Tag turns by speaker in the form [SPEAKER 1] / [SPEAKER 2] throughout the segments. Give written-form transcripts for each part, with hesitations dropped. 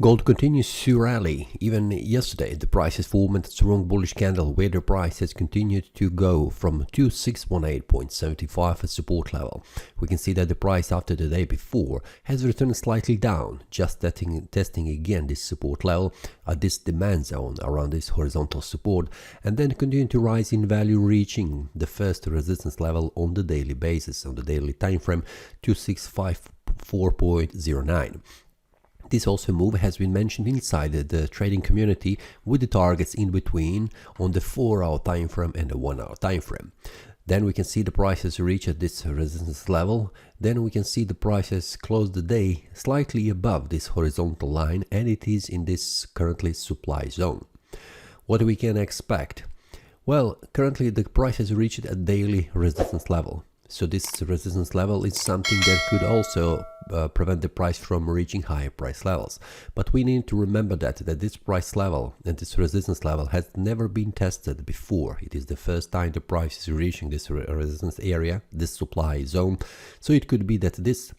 [SPEAKER 1] Gold continues to rally. Even yesterday, the price has formed a strong bullish candle where the price has continued to go from 2618.75 as support level. We can see that the price after the day before has returned slightly down, just testing again this support level at this demand zone around this horizontal support, and then continue to rise in value, reaching the first resistance level on the daily basis, on the daily time frame, 2654.09. This also move has been mentioned inside the trading community with the targets in between on the 4-hour time frame and the 1-hour time frame. Then we can see the prices reach at this resistance level. Then we can see the prices close the day slightly above this horizontal line, and it is in this currently supply zone. What we can expect? Well, currently the price has reached a daily resistance level. So this resistance level is something that could also prevent the price from reaching higher price levels. But we need to remember that this price level and this resistance level has never been tested before. It is the first time the price is reaching this resistance area, this supply zone. So it could be that this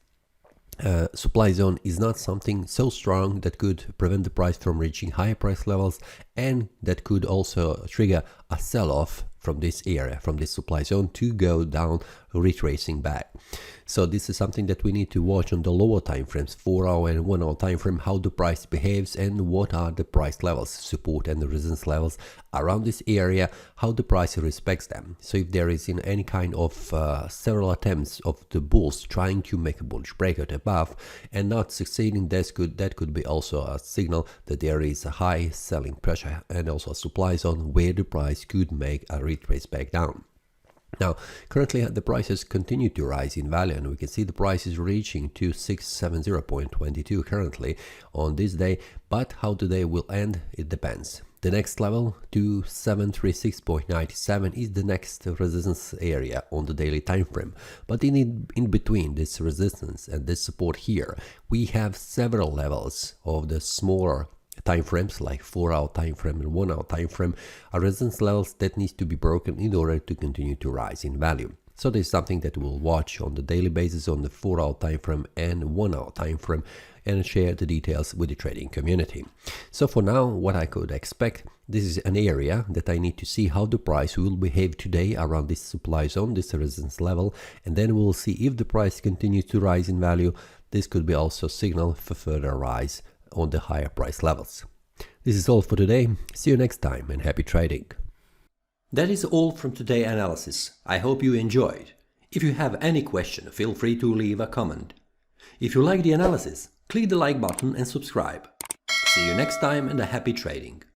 [SPEAKER 1] supply zone is not something so strong that could prevent the price from reaching higher price levels, and that could also trigger a sell-off from this area, from this supply zone, to go down, retracing back. So this is something that we need to watch on the lower time frames, 4-hour and 1-hour time frame, how the price behaves and what are the price levels, support and the resistance levels around this area, how the price respects them. So if there is in any kind of several attempts of the bulls trying to make a bullish breakout above and not succeeding, that could be also a signal that there is a high selling pressure and also a supply zone where the price could make a retrace back down. Now, currently the prices continue to rise in value, and we can see the price is reaching 2670.22 currently on this day, but how the day will end, it depends. The next level, 2736.97, is the next resistance area on the daily time frame. But in between this resistance and this support here, we have several levels of the smaller time frames like 4-hour time frame and 1-hour time frame are resistance levels that needs to be broken in order to continue to rise in value. So this is something that we'll watch on the daily basis on the 4-hour time frame and 1-hour time frame, and share the details with the trading community. So for now, what I could expect, this is an area that I need to see how the price will behave today around this supply zone, this resistance level, and then we'll see if the price continues to rise in value. This could be also a signal for further rise on the higher price levels. This is all for today. See you next time and happy trading.
[SPEAKER 2] That is all from today's analysis. I hope you enjoyed. If you have any question, feel free to leave a comment. If you like the analysis, click the like button and subscribe. See you next time and a happy trading.